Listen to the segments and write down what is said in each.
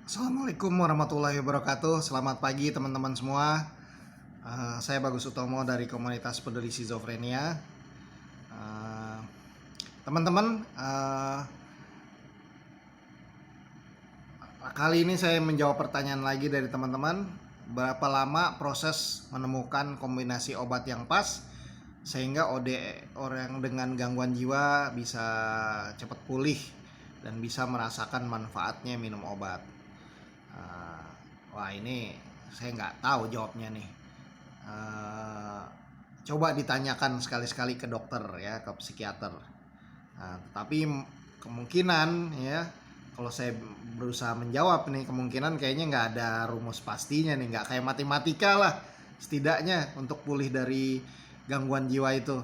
Assalamualaikum warahmatullahi wabarakatuh. Selamat pagi teman-teman semua. Saya Bagus Utomo dari komunitas peduli skizofrenia. Eh, Teman-teman, kali ini saya menjawab pertanyaan lagi dari teman-teman. Berapa lama proses menemukan kombinasi obat yang pas sehingga orang dengan gangguan jiwa bisa cepat pulih dan bisa merasakan manfaatnya minum obat. Uh, Wah, ini saya nggak tahu jawabnya nih. Uh, Coba ditanyakan sekali-sekali ke dokter ya, ke psikiater. Tapi kemungkinan ya, kalau saya berusaha menjawab nih, kemungkinan kayaknya nggak ada rumus pastinya nih, nggak kayak matematika lah. Setidaknya untuk pulih dari gangguan jiwa itu.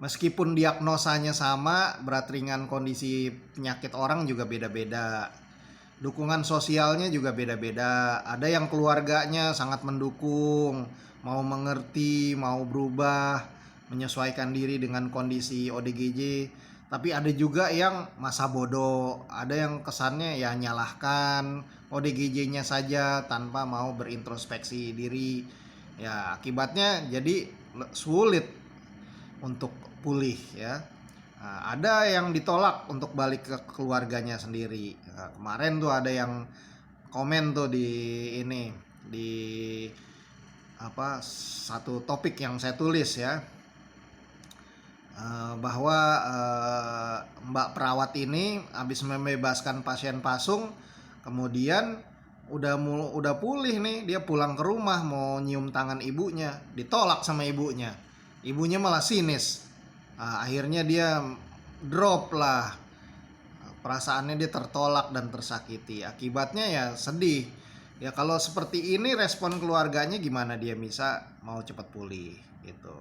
Meskipun diagnosanya sama, berat ringan kondisi penyakit orang juga beda-beda. Dukungan sosialnya juga beda-beda. Ada yang keluarganya sangat mendukung, mau mengerti, mau berubah, menyesuaikan diri dengan kondisi ODGJ. Tapi ada juga yang masa bodoh, ada yang kesannya ya nyalahkan ODGJ-nya saja tanpa mau berintrospeksi diri. Ya, akibatnya jadi sulit untuk pulih ya. Ada yang ditolak untuk balik ke keluarganya sendiri. Kemarin tuh ada yang komen tuh di ini, di satu topik yang saya tulis ya, bahwa Mbak perawat ini habis membebaskan pasien pasung, kemudian udah pulih nih, dia pulang ke rumah mau nyium tangan ibunya, ditolak sama ibunya malah sinis. Akhirnya dia drop lah, perasaannya dia tertolak dan tersakiti, akibatnya ya sedih ya. Kalau seperti ini respon keluarganya gimana dia bisa mau cepat pulih gitu.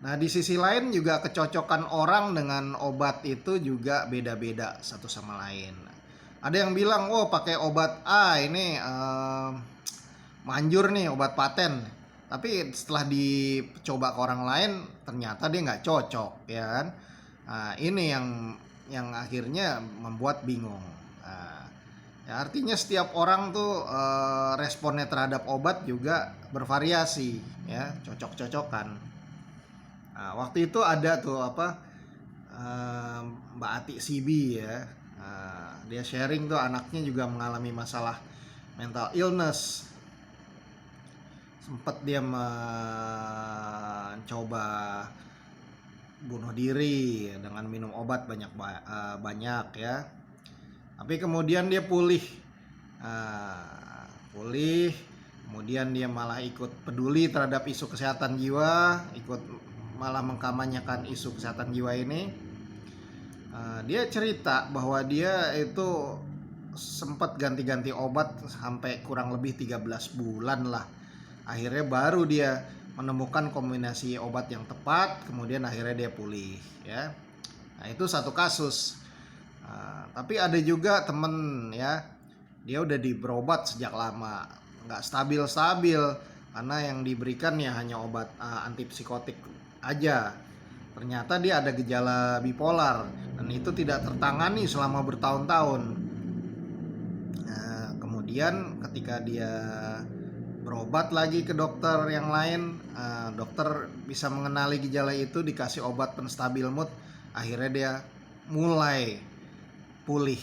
Nah, di sisi lain juga kecocokan orang dengan obat itu juga beda-beda satu sama lain. Ada yang bilang, oh pakai obat A ini manjur nih, obat paten. Tapi setelah dicoba ke orang lain, ternyata dia nggak cocok, ya kan? Nah, ini yang akhirnya membuat bingung. Nah, ya artinya setiap orang tuh responnya terhadap obat juga bervariasi, ya, cocok-cocokan. Nah, waktu itu ada tuh Mbak Ati Sibi ya. Dia sharing tuh anaknya juga mengalami masalah mental illness. Sempat dia mencoba bunuh diri dengan minum obat banyak ya. Tapi kemudian dia pulih. Kemudian dia malah ikut peduli terhadap isu kesehatan jiwa, ikut malah mengkampanyekan isu kesehatan jiwa ini. Dia cerita bahwa dia itu sempat ganti-ganti obat sampai kurang lebih 13 bulan lah. Akhirnya baru dia menemukan kombinasi obat yang tepat, kemudian akhirnya dia pulih ya. Nah, itu satu kasus. Tapi ada juga temen ya, dia udah berobat sejak lama, nggak stabil karena yang diberikan ya hanya obat antipsikotik aja. Ternyata dia ada gejala bipolar dan itu tidak tertangani selama bertahun-tahun. Nah, kemudian ketika dia berobat lagi ke dokter yang lain, dokter bisa mengenali gejala itu, dikasih obat penstabil mood, akhirnya dia mulai pulih.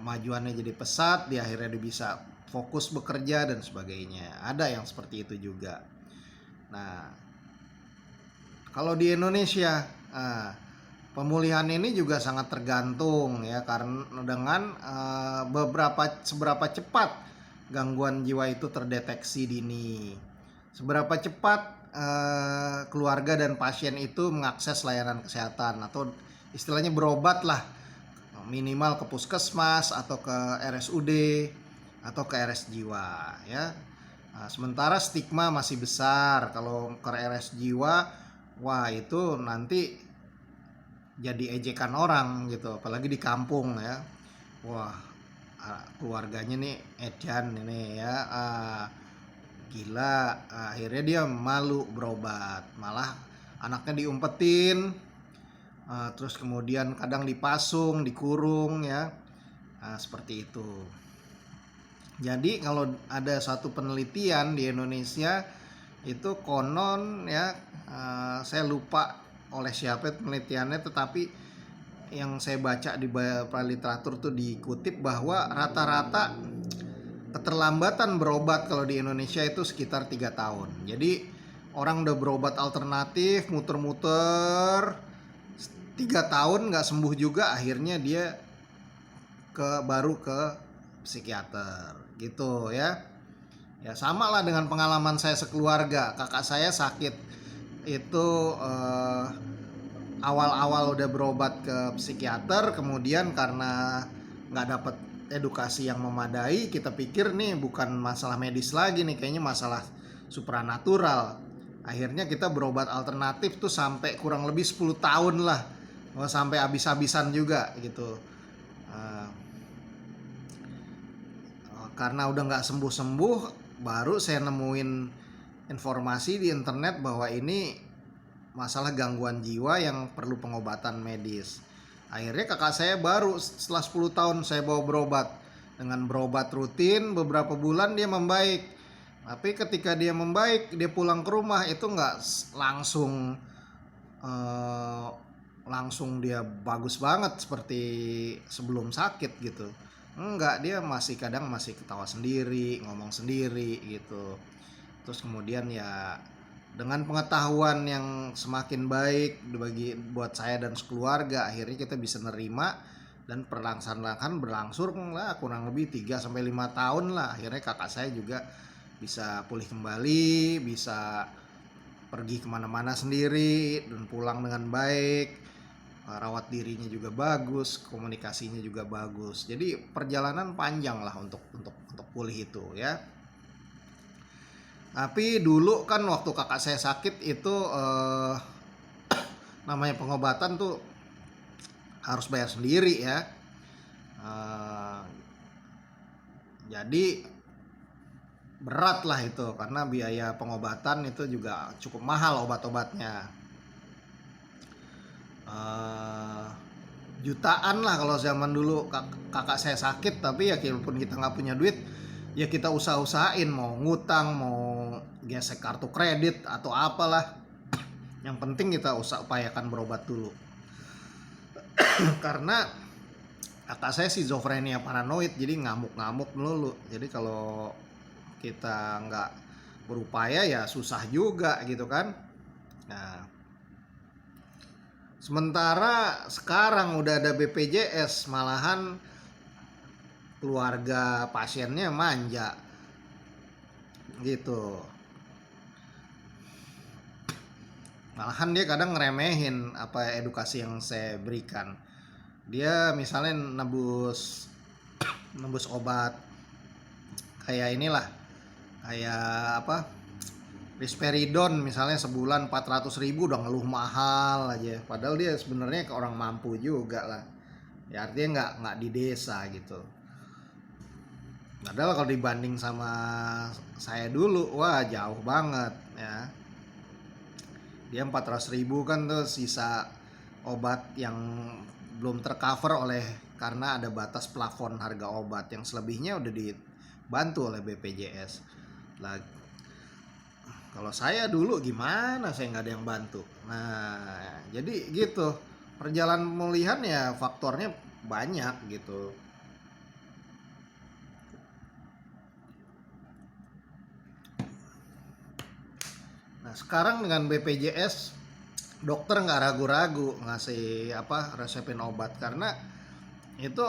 Kemajuannya jadi pesat, dia akhirnya dia bisa fokus bekerja dan sebagainya. Ada yang seperti itu juga. Nah, kalau di Indonesia, pemulihan ini juga sangat tergantung ya, karena dengan seberapa cepat gangguan jiwa itu terdeteksi dini, seberapa cepat keluarga dan pasien itu mengakses layanan kesehatan atau istilahnya berobat lah, minimal ke puskesmas atau ke RSUD atau ke RS jiwa ya. Sementara stigma masih besar, kalau ke RS jiwa, wah itu nanti jadi ejekan orang gitu, apalagi di kampung ya. Wah, keluarganya nih edan ini ya, gila. Akhirnya dia malu berobat, malah anaknya diumpetin, terus kemudian kadang dipasung, dikurung ya. Nah, seperti itu. Jadi kalau ada satu penelitian di Indonesia itu konon ya, saya lupa oleh siapa penelitiannya, tetapi yang saya baca di beberapa literatur tuh dikutip bahwa rata-rata keterlambatan berobat kalau di Indonesia itu sekitar 3 tahun. Jadi orang udah berobat alternatif, muter-muter 3 tahun nggak sembuh juga, akhirnya dia baru ke psikiater gitu ya. Ya sama lah dengan pengalaman saya sekeluarga. Kakak saya sakit itu awal-awal udah berobat ke psikiater, kemudian karena nggak dapat edukasi yang memadai, kita pikir nih bukan masalah medis lagi nih, kayaknya masalah supranatural. Akhirnya kita berobat alternatif tuh sampai kurang lebih 10 tahun lah, sampai habis-habisan juga gitu. Karena udah nggak sembuh-sembuh, baru saya nemuin informasi di internet bahwa ini masalah gangguan jiwa yang perlu pengobatan medis. Akhirnya kakak saya baru setelah 10 tahun saya bawa berobat. Dengan berobat rutin beberapa bulan dia membaik. Tapi ketika dia membaik, dia pulang ke rumah itu nggak langsung langsung dia bagus banget seperti sebelum sakit gitu. Enggak, dia kadang masih ketawa sendiri, ngomong sendiri gitu. Terus kemudian ya dengan pengetahuan yang semakin baik buat saya dan sekeluarga, akhirnya kita bisa nerima dan perlahan-lahan berlangsung lah kurang lebih 3 sampai 5 tahun lah. Akhirnya kakak saya juga bisa pulih kembali, bisa pergi kemana-mana sendiri dan pulang dengan baik. Rawat dirinya juga bagus, komunikasinya juga bagus. Jadi perjalanan panjang lah untuk pulih itu ya. Tapi dulu kan waktu kakak saya sakit itu namanya pengobatan tuh harus bayar sendiri ya. Jadi berat lah itu karena biaya pengobatan itu juga cukup mahal obat-obatnya. Jutaan lah kalau zaman dulu kakak saya sakit, tapi ya walaupun kita nggak punya duit ya kita usahain mau ngutang, mau gesek kartu kredit atau apalah, yang penting kita upayakan berobat dulu. Karena kakak saya schizophrenia paranoid, jadi ngamuk-ngamuk melulu. Jadi kalau kita nggak berupaya ya susah juga gitu kan. Nah, sementara sekarang udah ada BPJS, malahan keluarga pasiennya manja gitu. Malahan dia kadang ngeremehin apa edukasi yang saya berikan. Dia misalnya nebus obat kayak inilah, kayak apa, risperidon misalnya sebulan 400.000 udah ngeluh mahal aja, padahal dia sebenarnya orang mampu juga lah ya, artinya nggak di desa gitu. Padahal kalau dibanding sama saya dulu, wah jauh banget ya. Dia 400.000 kan tuh sisa obat yang belum tercover karena ada batas plafon harga obat, yang selebihnya udah dibantu oleh BPJS. Lah kalau saya dulu gimana, saya nggak ada yang bantu. Nah jadi gitu, perjalanan pemulihan ya faktornya banyak gitu. Nah sekarang dengan BPJS, dokter nggak ragu-ragu ngasih resepin obat, karena itu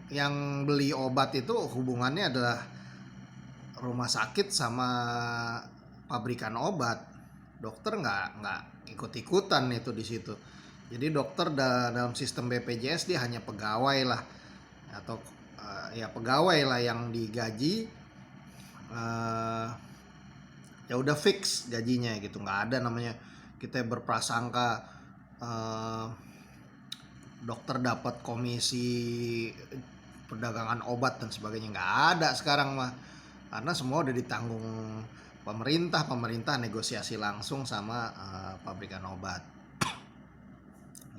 yang beli obat itu hubungannya adalah rumah sakit sama pabrikan obat. Dokter nggak ikut-ikutan itu di situ. Jadi dokter dalam sistem BPJS dia hanya pegawai lah, atau ya pegawai lah yang digaji ya udah fix gajinya gitu. Nggak ada namanya kita berprasangka dokter dapat komisi perdagangan obat dan sebagainya. Nggak ada sekarang mah, karena semua udah ditanggung pemerintah negosiasi langsung sama pabrikan obat.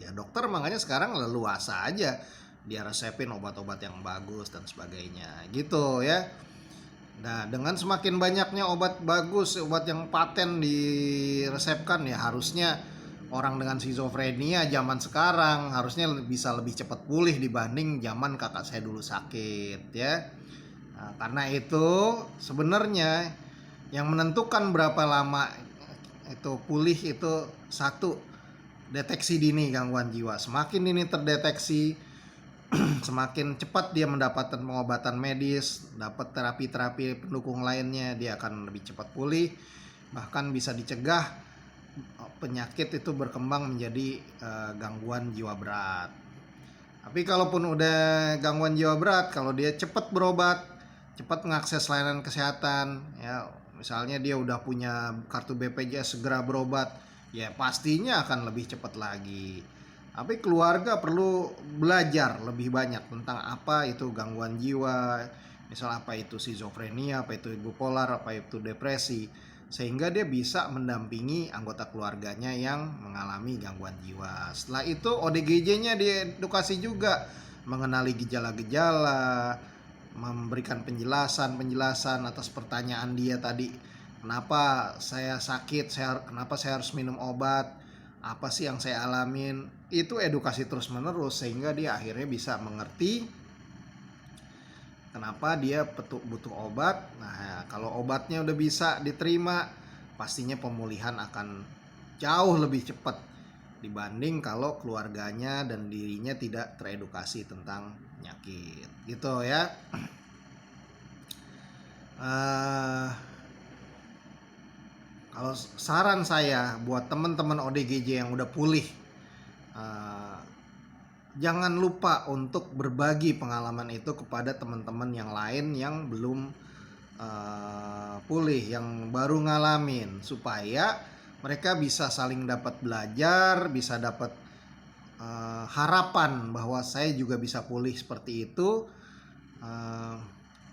Ya dokter makanya sekarang leluasa aja dia resepin obat-obat yang bagus dan sebagainya gitu ya. Nah, dengan semakin banyaknya obat bagus, obat yang paten diresepkan, ya harusnya orang dengan skizofrenia zaman sekarang harusnya bisa lebih cepat pulih dibanding zaman kakak saya dulu sakit ya. Nah, karena itu sebenarnya yang menentukan berapa lama itu pulih itu satu, deteksi dini gangguan jiwa. Semakin dini terdeteksi, semakin cepat dia mendapatkan pengobatan medis, dapat terapi-terapi pendukung lainnya, dia akan lebih cepat pulih, bahkan bisa dicegah penyakit itu berkembang menjadi gangguan jiwa berat. Tapi kalaupun udah gangguan jiwa berat, kalau dia cepat berobat, cepat mengakses layanan kesehatan, ya misalnya dia udah punya kartu BPJS, segera berobat, ya pastinya akan lebih cepat lagi. Tapi keluarga perlu belajar lebih banyak tentang apa itu gangguan jiwa, misal apa itu skizofrenia, apa itu bipolar, apa itu depresi, sehingga dia bisa mendampingi anggota keluarganya yang mengalami gangguan jiwa. Setelah itu ODGJ-nya diedukasi juga, mengenali gejala-gejala, memberikan penjelasan atas pertanyaan dia tadi, kenapa saya sakit, kenapa saya harus minum obat, apa sih yang saya alamin. Itu edukasi terus menerus sehingga dia akhirnya bisa mengerti kenapa dia butuh obat. Nah, kalau obatnya udah bisa diterima, pastinya pemulihan akan jauh lebih cepat dibanding kalau keluarganya dan dirinya tidak teredukasi tentang penyakit gitu ya. Kalau saran saya buat teman-teman ODGJ yang udah pulih, jangan lupa untuk berbagi pengalaman itu kepada teman-teman yang lain yang belum pulih, yang baru ngalamin, supaya mereka bisa saling dapat belajar, bisa dapat harapan bahwa saya juga bisa pulih seperti itu,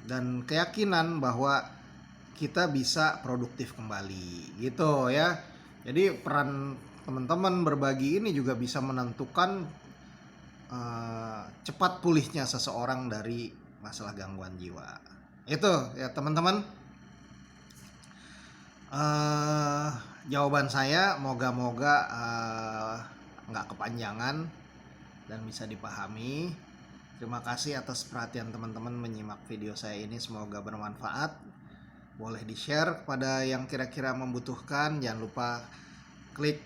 dan keyakinan bahwa kita bisa produktif kembali gitu ya. Jadi peran teman-teman berbagi ini juga bisa menentukan cepat pulihnya seseorang dari masalah gangguan jiwa. Itu ya teman-teman, jawaban saya. Moga-moga nggak kepanjangan dan bisa dipahami. Terima kasih atas perhatian teman-teman menyimak video saya ini, semoga bermanfaat. Boleh di-share kepada yang kira-kira membutuhkan. Jangan lupa klik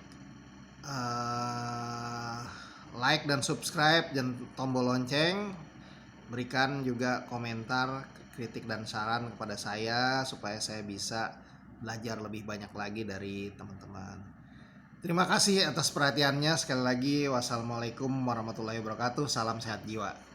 like dan subscribe dan tombol lonceng. Berikan juga komentar, kritik dan saran kepada saya supaya saya bisa belajar lebih banyak lagi dari teman-teman. Terima kasih atas perhatiannya. Sekali lagi, wassalamualaikum warahmatullahi wabarakatuh. Salam sehat jiwa.